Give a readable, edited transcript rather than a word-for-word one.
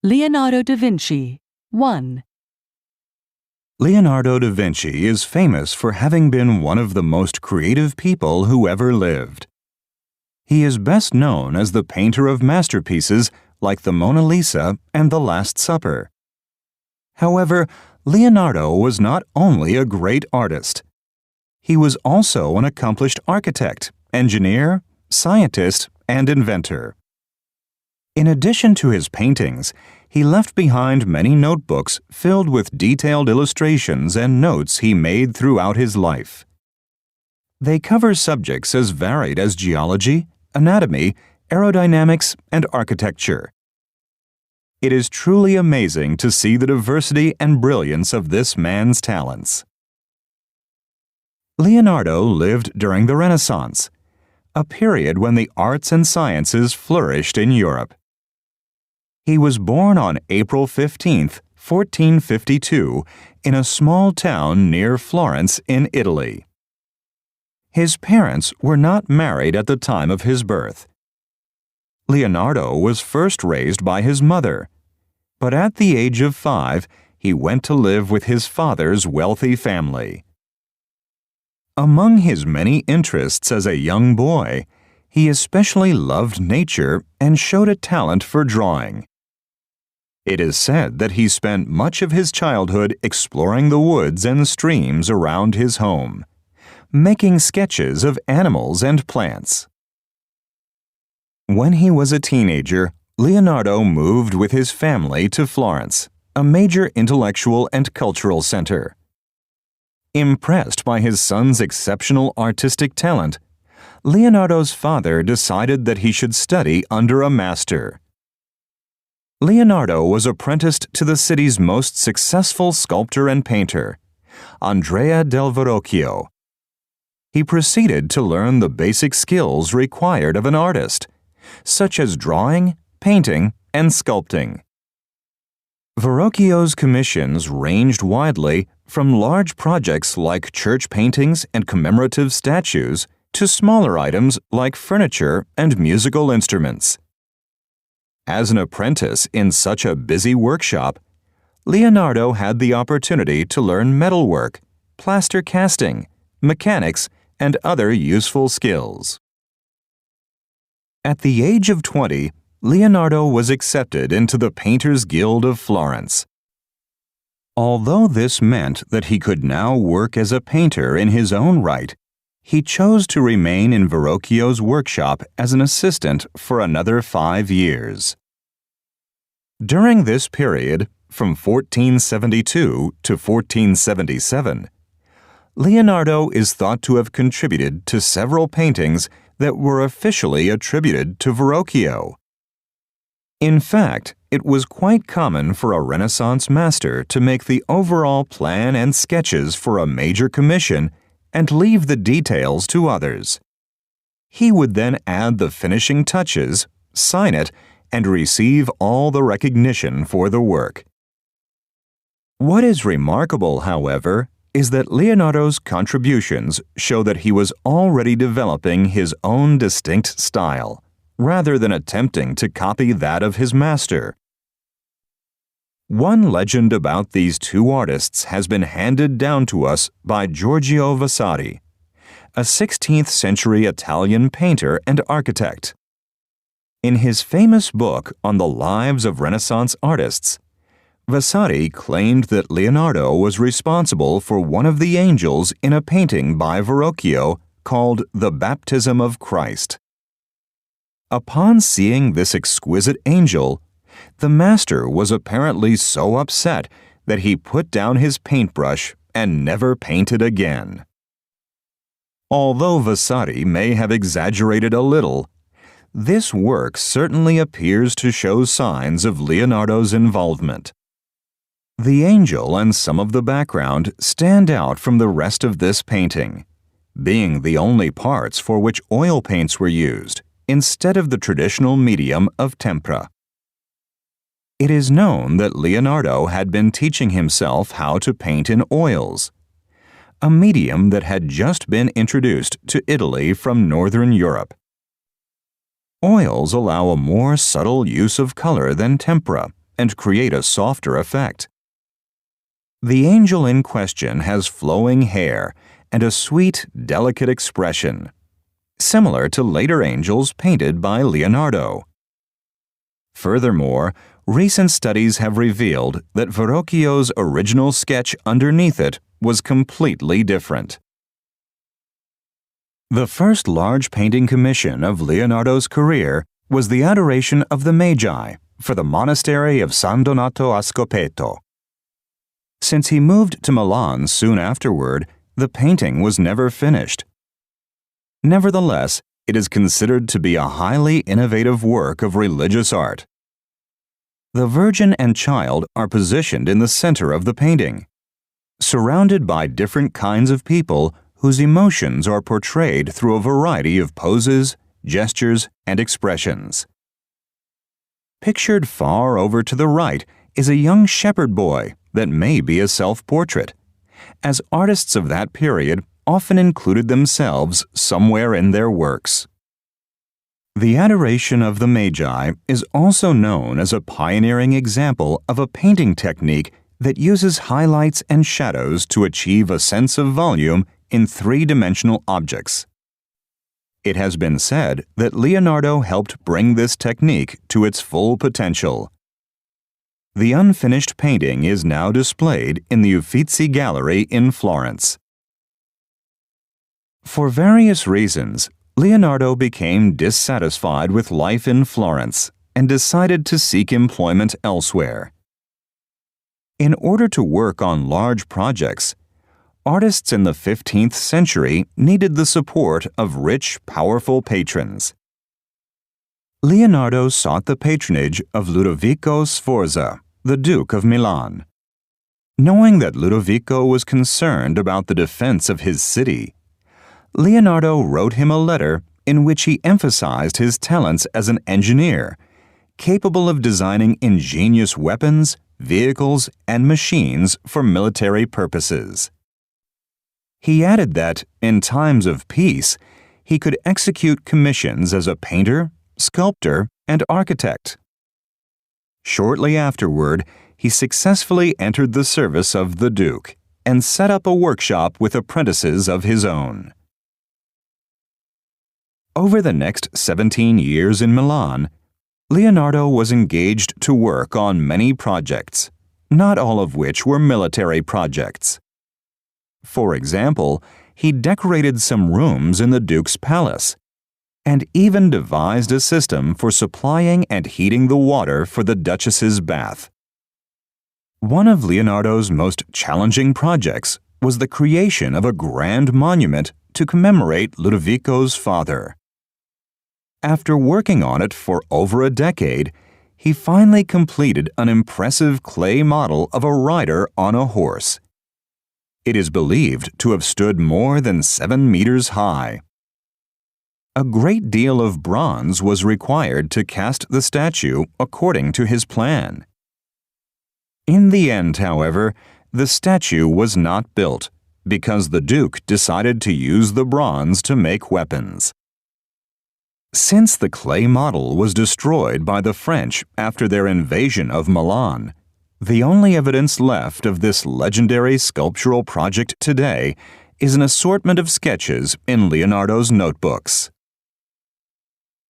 Leonardo da Vinci. 1. Leonardo da Vinci is famous for having been one of the most creative people who ever lived. He is best known as the painter of masterpieces like the Mona Lisa and The Last Supper. However, Leonardo was not only a great artist. He was also an accomplished architect, engineer, scientist, and inventor. In addition to his paintings, he left behind many notebooks filled with detailed illustrations and notes he made throughout his life. They cover subjects as varied as geology, anatomy, aerodynamics, and architecture. It is truly amazing to see the diversity and brilliance of this man's talents. Leonardo lived during the Renaissance, a period when the arts and sciences flourished in Europe. He was born on April 15, 1452, in a small town near Florence in Italy. His parents were not married at the time of his birth. Leonardo was first raised by his mother, but at the age of 5, he went to live with his father's wealthy family. Among his many interests as a young boy, he especially loved nature and showed a talent for drawing. It is said that he spent much of his childhood exploring the woods and streams around his home, making sketches of animals and plants. When he was a teenager, Leonardo moved with his family to Florence, a major intellectual and cultural center. Impressed by his son's exceptional artistic talent, Leonardo's father decided that he should study under a master. Leonardo was apprenticed to the city's most successful sculptor and painter, Andrea del Verrocchio. He proceeded to learn the basic skills required of an artist, such as drawing, painting, and sculpting. Verrocchio's commissions ranged widely from large projects like church paintings and commemorative statues to smaller items like furniture and musical instruments. As an apprentice in such a busy workshop, Leonardo had the opportunity to learn metalwork, plaster casting, mechanics, and other useful skills. At the age of 20, Leonardo was accepted into the Painters Guild of Florence. Although this meant that he could now work as a painter in his own right, he chose to remain in Verrocchio's workshop as an assistant for another 5 years. During this period, from 1472 to 1477, Leonardo is thought to have contributed to several paintings that were officially attributed to Verrocchio. In fact, it was quite common for a Renaissance master to make the overall plan and sketches for a major commission and leave the details to others. He would then add the finishing touches, sign it, and receive all the recognition for the work. What is remarkable, however, is that Leonardo's contributions show that he was already developing his own distinct style, rather than attempting to copy that of his master. One legend about these two artists has been handed down to us by Giorgio Vasari, a 16th-century Italian painter and architect. In his famous book on the lives of Renaissance artists, Vasari claimed that Leonardo was responsible for one of the angels in a painting by Verrocchio called The Baptism of Christ. Upon seeing this exquisite angel, the master was apparently so upset that he put down his paintbrush and never painted again. Although Vasari may have exaggerated a little, this work certainly appears to show signs of Leonardo's involvement. The angel and some of the background stand out from the rest of this painting, being the only parts for which oil paints were used, instead of the traditional medium of tempera. It is known that Leonardo had been teaching himself how to paint in oils, a medium that had just been introduced to Italy from Northern Europe. Oils allow a more subtle use of color than tempera and create a softer effect. The angel in question has flowing hair and a sweet, delicate expression, similar to later angels painted by Leonardo. Furthermore, recent studies have revealed that Verrocchio's original sketch underneath it was completely different. The first large painting commission of Leonardo's career was the Adoration of the Magi for the monastery of San Donato a Scopeto. Since he moved to Milan soon afterward, the painting was never finished. Nevertheless, it is considered to be a highly innovative work of religious art. The Virgin and Child are positioned in the center of the painting, surrounded by different kinds of people whose emotions are portrayed through a variety of poses, gestures, and expressions. Pictured far over to the right is a young shepherd boy that may be a self-portrait, as artists of that period often included themselves somewhere in their works. The Adoration of the Magi is also known as a pioneering example of a painting technique that uses highlights and shadows to achieve a sense of volume in three-dimensional objects. It has been said that Leonardo helped bring this technique to its full potential. The unfinished painting is now displayed in the Uffizi Gallery in Florence. For various reasons, Leonardo became dissatisfied with life in Florence and decided to seek employment elsewhere. In order to work on large projects, artists in the 15th century needed the support of rich, powerful patrons. Leonardo sought the patronage of Ludovico Sforza, the Duke of Milan. Knowing that Ludovico was concerned about the defense of his city, Leonardo wrote him a letter in which he emphasized his talents as an engineer, capable of designing ingenious weapons, vehicles, and machines for military purposes. He added that, in times of peace, he could execute commissions as a painter, sculptor, and architect. Shortly afterward, he successfully entered the service of the Duke and set up a workshop with apprentices of his own. Over the next 17 years in Milan, Leonardo was engaged to work on many projects, not all of which were military projects. For example, he decorated some rooms in the Duke's palace, and even devised a system for supplying and heating the water for the Duchess's bath. One of Leonardo's most challenging projects was the creation of a grand monument to commemorate Ludovico's father. After working on it for over a decade, he finally completed an impressive clay model of a rider on a horse. It is believed to have stood more than 7 meters high. A great deal of bronze was required to cast the statue according to his plan. In the end, however, the statue was not built because the Duke decided to use the bronze to make weapons. Since the clay model was destroyed by the French after their invasion of Milan, the only evidence left of this legendary sculptural project today is an assortment of sketches in Leonardo's notebooks.